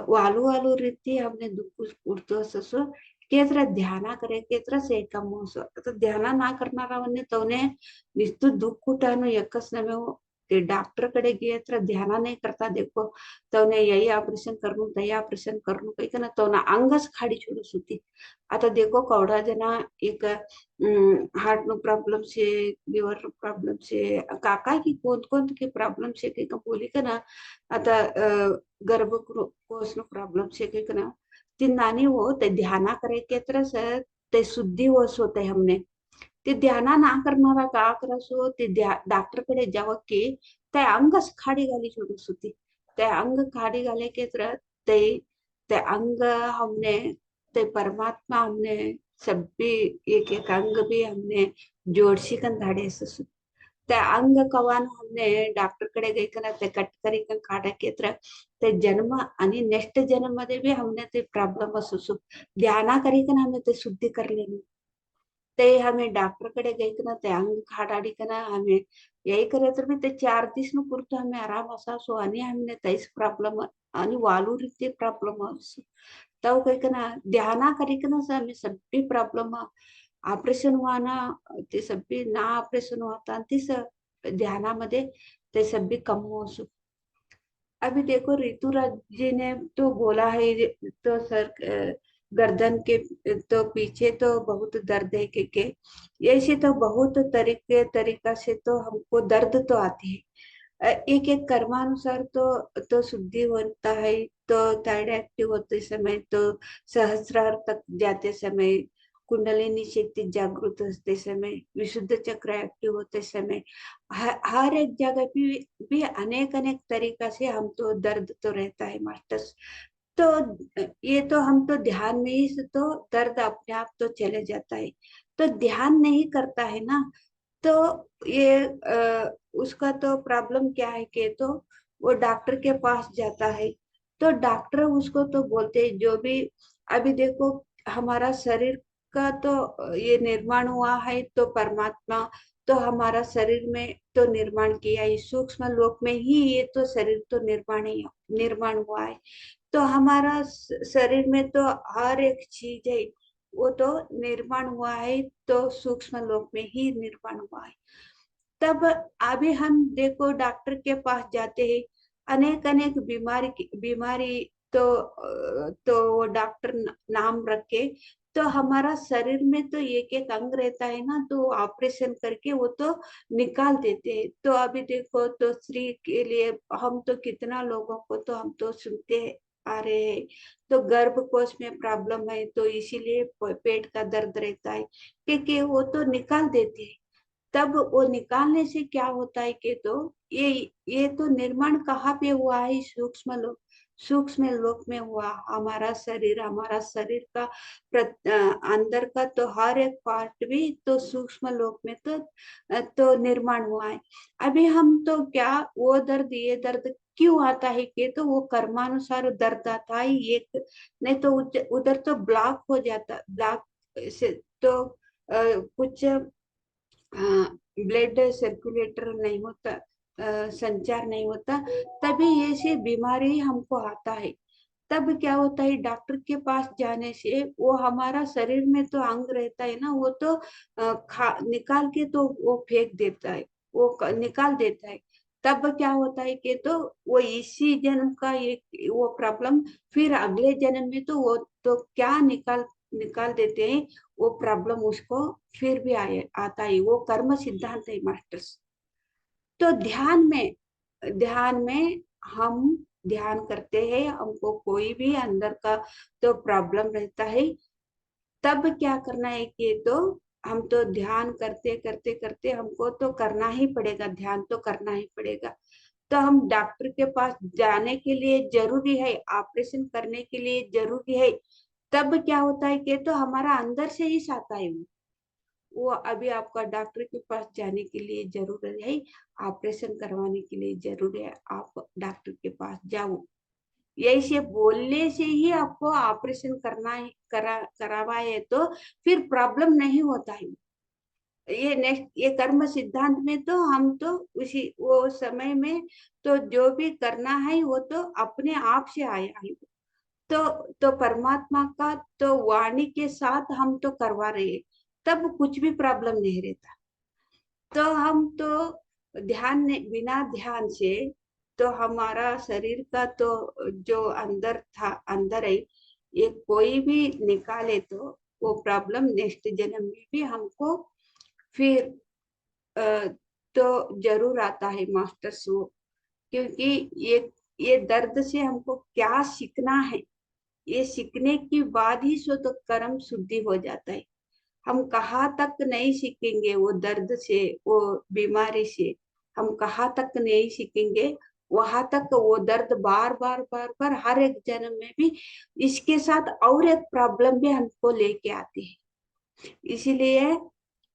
वालू वालू ರೀತಿ हमने दुःख उठतो असो केत्र ध्याना करे केत्र से कम असो तर ध्याना ना करणारावने तवने नुसतं दुःख उठानो एकच नव्हे ते डॉक्टर कडे गे तर ध्याना नाही करता देखो तवने यही ऑपरेशन करनु तही ऑपरेशन करनु काही का ना तवना अंगच खाडी छोडू सुती आता देखो कवडा जना एक हार्ट नो प्रॉब्लम से लिवर नो प्रॉब्लम से काका की कोण कोण की प्रॉब्लम से काही का बोली का ना आता गर्भकोश नो प्रॉब्लम से काही का ना ती नानी हो ते ध्याना करे के तरह ते शुद्धी होस होते हमने ते ध्याना ना करणारा का करसो ते डॉक्टर कडे जावं की ते अंगच खाडी घाली छोडू सुती ते अंग खाडी घाले के तरह ते ते अंग हमने ते परमात्मा हमने सब भी एक एक अंग भी हमने जोड़सी कन धाडे ससु त्या अंग कवान हमने डॉक्टर कडे गई कना ते कट करी कन काढा के तर ते जन्म आणि नेक्स्ट जन्म मध्ये भी हमने ते प्रॉब्लम असू ध्याना करी कन हमें ते शुद्धि कर लेनी ते हमें डॉक्टर कडे गई कना ते अंग खाडाडी कना हमें यही करे तर भी ते 4 दिवस न पुरतो हमें आराम असा सो आणि हमने तेच प्रॉब्लम आणि वालू रीते प्रॉब्लम असो तव काही कना ध्याना करी कना हमें सब प्रॉब्लम ऑपरेशन हुआना ते सब भी ना ऑपरेशन होता तीस ध्यानामध्ये ते सब भी कम हो सक अभी देखो ऋतुराज जी ने तो बोला है तो सर गर्दन के तो पीछे तो बहुत दर्द है के ऐसे तो बहुत तरीका से तो हमको दर्द तो आती है एक एक कर्मानुसार तो शुद्धि होता है तो थायराइड एक्टिव होते समय तो सहस्रार तक जाते समय कुंडलिनी शक्ति जागृत होते समय विशुद्ध चक्र एक्टिव होते समय हर एक जगह भी अनेक अनेक तरीका से हम तो दर्द तो रहता है मास्टर्स तो ये तो हम तो ध्यान में ही से तो दर्द अपने आप तो चले जाता है तो ध्यान नहीं करता है ना तो ये उसका तो प्रॉब्लम क्या है कि तो वो डॉक्टर के पास जाता है तो डॉक्टर उसको तो बोलते हैं जो भी अभी देखो हमारा शरीर का तो ये निर्माण हुआ है तो परमात्मा तो हमारा शरीर में तो निर्माण किया है सूक्ष्म लोक में ही ये तो शरीर तो निर्माण हुआ है तो हमारा शरीर में तो हर एक चीज है वो तो निर्माण हुआ है तो सूक्ष्म लोक में ही निर्माण हुआ है तब अभी हम देखो डॉक्टर के पास जाते हैं अनेक अनेक बीमारी तो डॉक्टर नाम रखे तो हमारा शरीर में तो एक एक अंग रहता है ना तो ऑपरेशन करके वो तो निकाल देते हैं तो अभी देखो तो स्त्री के लिए हम तो कितना लोगों को तो हम तो सुनते आ रहे हैं तो गर्भकोश में प्रॉब्लम है तो इसीलिए पेट का दर्द रहता है क्योंकि वो तो निकाल देते हैं तब वो निकालने से क्या होता है कि तो ये तो निर्माण कहाँ पे हुआ है सूक्ष्म लोक में हुआ हमारा शरीर का अंदर का तो हर एक पार्ट भी तो सूक्ष्म लोक में तो निर्माण हुआ है अभी हम तो क्या वो दर्द ये दर्द क्यों आता है कि तो वो कर्मानुसार दर्द आता है एक नहीं तो उधर तो ब्लॉक हो जाता ब्लॉक से तो कुछ ब्लड सर्कुलेटर नहीं होता संचार नहीं होता तभी ये से बीमारी हमको आता है तब क्या होता है डॉक्टर के पास जाने से वो हमारा शरीर में तो अंग रहता है ना वो तो निकाल के तो वो फेंक देता है वो निकाल देता है तब क्या होता है कि तो वो इसी जन्म का एक वो प्रॉब्लम फिर अगले जन्म में तो वो तो क्या निकाल निकाल देते हैं वो प्रॉब्लम उसको फिर भी आता है वो कर्म सिद्धांत है मास्टर्स तो ध्यान में हम ध्यान करते हैं हमको कोई भी अंदर का तो प्रॉब्लम रहता है तब क्या करना है कि तो हम तो ध्यान करते करते करते हमको तो करना ही पड़ेगा, ध्यान तो करना ही पड़ेगा। तो हम डॉक्टर के पास जाने के लिए जरूरी है, ऑपरेशन करने के लिए जरूरी है। तब क्या होता है कि तो हमारा अंदर से ही आता है वो अभी आपका डॉक्टर के पास जाने के लिए जरूरत है, ऑपरेशन करवाने के लिए जरूरी है, आप डॉक्टर के पास जाओ। यही से बोलने से ही आपको ऑपरेशन करना है, करावा है तो फिर प्रॉब्लम नहीं होता है। ये नेक्स्ट ये कर्म सिद्धांत में तो हम तो उसी वो समय में तो जो भी करना है वो तो अपने आप से आया है। तो परमात्मा का तो वाणी के साथ हम तो करवा रहे हैं, तब कुछ भी प्रॉब्लम नहीं रहता। तो हम तो बिना ध्यान से तो हमारा शरीर का तो जो अंदर था, अंदर है, ये कोई भी निकाले तो वो प्रॉब्लम नेक्स्ट जन्म में भी हमको फिर अ, तो जरूर आता है मास्टर्स वो। क्योंकि ये दर्द से हमको क्या सीखना है, ये सीखने के बाद ही सो तो कर्म शुद्धि हो जाता है। हम कहाँ तक नहीं सीखेंगे वो दर्द से, वो बीमारी से हम कहाँ तक नहीं सीखेंगे, वहां तक वो दर्द बार बार बार बार हर एक जन्म में भी इसके साथ और एक प्रॉब्लम भी हमको लेके आती है। इसीलिए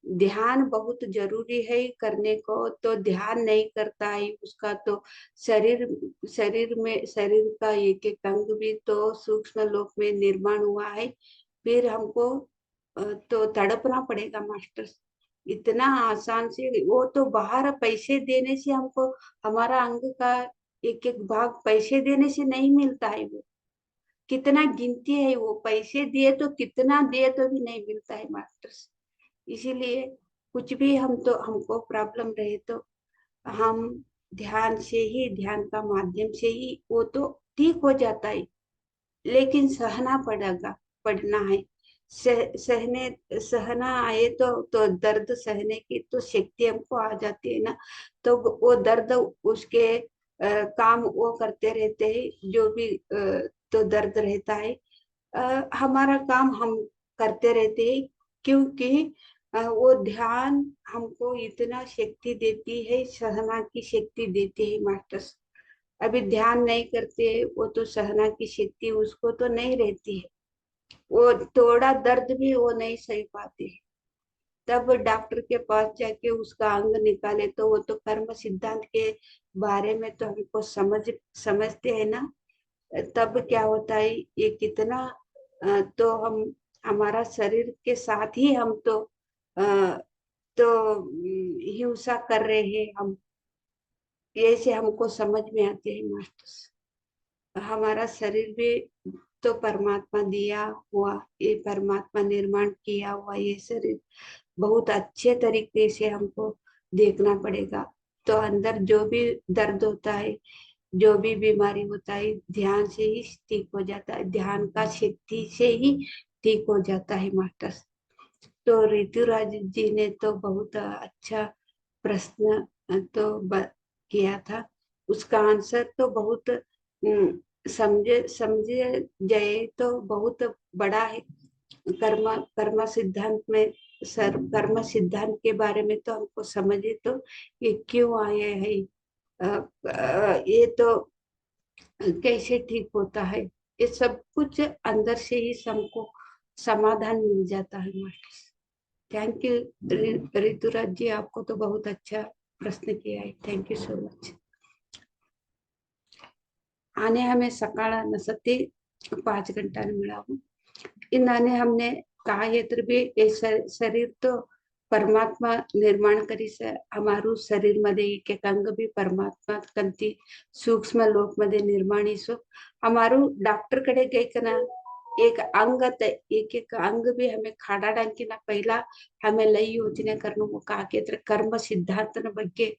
ध्यान बहुत जरूरी है करने को। तो ध्यान नहीं करता है उसका तो शरीर शरीर का एक एक अंग भी तो सूक्ष्म लोक में निर्माण हुआ है। फिर हमको तो तड़पना पड़ेगा मास्टर। इतना आसान से वो तो बाहर पैसे देने से हमको हमारा अंग का एक एक भाग पैसे देने से नहीं मिलता है। वो कितना गिनती है, वो पैसे दिए तो कितना दिए तो भी नहीं मिलता है मास्टर। इसीलिए कुछ भी हम तो हमको प्रॉब्लम रहे तो हम ध्यान से ही, ध्यान का माध्यम से ही वो तो ठीक हो जाता है। लेकिन सहना पड़ेगा, पड़ना है। सहने सहना आए तो दर्द सहने की तो शक्ति हमको आ जाती है ना। तो वो दर्द उसके काम वो करते रहते हैं जो भी तो दर्द रहता है। हमारा काम हम करते रहते हैं। क्योंकि वो ध्यान हमको इतना शक्ति देती है, सहना की शक्ति देती है मास्टर। अभी ध्यान नहीं करते वो तो सहना की शक्ति उसको तो नहीं रहती है, वो थोड़ा दर्द भी वो नहीं सही पाते है। तब डॉक्टर के पास जाके उसका अंग निकाले तो वो तो कर्म सिद्धांत के बारे में तो हमको समझते हैं ना। तब क्या होता है ये कितना तो हम हमारा शरीर के साथ ही हम अ, हिंसा कर रहे हैं हम। ये से हमको समझ में आते हैं मास्टर। हमारा शरीर भी तो परमात्मा दिया हुआ, ये परमात्मा निर्माण किया हुआ ये शरीर बहुत अच्छे तरीके से हमको देखना पड़ेगा। तो अंदर जो भी दर्द होता है, जो भी बीमारी होता है, ध्यान से ही ठीक हो जाता है, ध्यान का शक्ति से ही ठीक हो जाता है मास्टर। तो ऋतुराज जी ने तो बहुत अच्छा प्रश्न किया था। उसका आंसर तो बहुत समझे समझे जाए तो बहुत बड़ा है। कर्म सिद्धांत में कर्म सिद्धांत के बारे में तो हमको समझे तो ये क्यों आए है, ये तो कैसे ठीक होता है, ये सब कुछ अंदर से ही हमको समाधान मिल जाता है मास्टर। थैंक यू ऋतुराज जी, आपको तो बहुत अच्छा प्रश्न किया है, थँक यू सो मच। आणि हमें सकाळ नसते 5 घंटा मिला इन्होंने हमने कहा ये तर भी शरीर तो परमात्मा निर्माण करी से हमारू शरीर मध्ये एक एक अंग भी परमात्मा कंती सूक्ष्म लोक मध्ये निर्माणी सो हमारू डॉक्टर कडे गए ना एक अंग एक एक अंग भी हमें खाड़ा डांकी ना पहला हमें लई योजना करने वो कहा के कर्म सिद्धांत ಬಗ್ಗೆ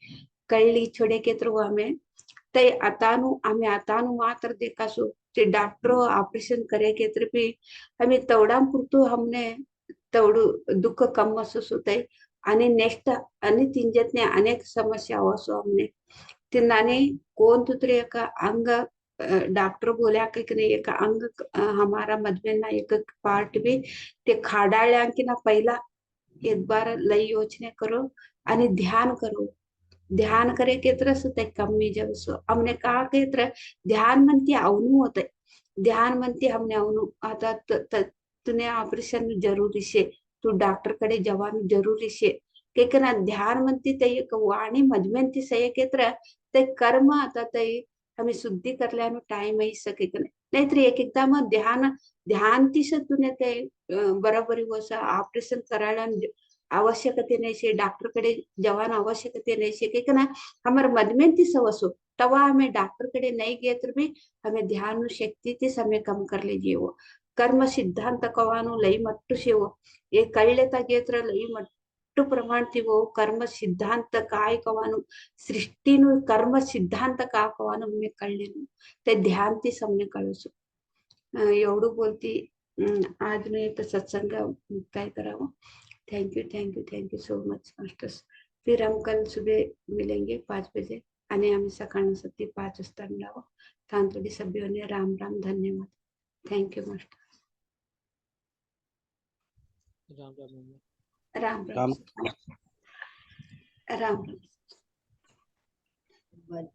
ಕಳ್ಳಿ छोड़े वो हमें तय आम्ही आतानु मात्र देखासो ते डॉक्टर ऑपरेशन करे के भी हमें तवडाम पुरतो हमने तेवढं दुःख कम महसूस होतंय। आणि नेक्स्ट आणि तिंजतने अनेक समस्या असो हमने तिनाने कोण तुतरे का अंग डॉक्टर बोल्या कि नाही एक अंग हमारा मधमें ना एक पार्ट भी ते खाडाळ्या की ना पहिला एक बार लई योचने करो आणि ध्यान करो. ध्यान करे के तरह सुते कम्मी जब सो हमने कहा के तरह ध्यान म्हणते आवनु होते. ध्यान म्हणते हमने आवनु आता तूने ऑपरेशन जरूरी शे, तू डॉक्टर कडे जवान जरूरी शे. के कना ध्यान म्हणते ते एक वाणी मजमेंती सही के तरह ते कर्म आता ते हमें शुद्धि कर ले टाइम ही सके नहीं तर एक एकदम ध्यान ध्यान तिस तूने ते बरोबरी वस ऑपरेशन करायला आवश्यकते नहीं से डॉक्टर कडे जवान आवश्यकते नहीं से के ना हमारे मद में तिस वसो तवा हमें डॉक्टर कडे नहीं गए तो भी हमें ध्यान शक्ति तिस हमें कम कर लीजिए वो कर्म सिद्धांत कवानु लई मट्टू से वो ये कळलेता गेत्र लई मट्टू प्रमाण थी वो कर्म सिद्धांत काय कवानु सृष्टीनु कर्म सिद्धांत का कवानु हमें कळलेनु ते ध्यान ती हमने कळसो. एवढं बोलती आज मैं तो सत्संग मुक्ताय करावं. Thank you so much masters. फिर हम कल सुबह मिलेंगे 5 बजे आणि आम्ही सकाळी 5 वाजता मिळावं. तांतोडी सभ्योने राम राम धन्यवाद. Thank you master. Ram Ram mummy. Ram Ram Ram Ram Ram.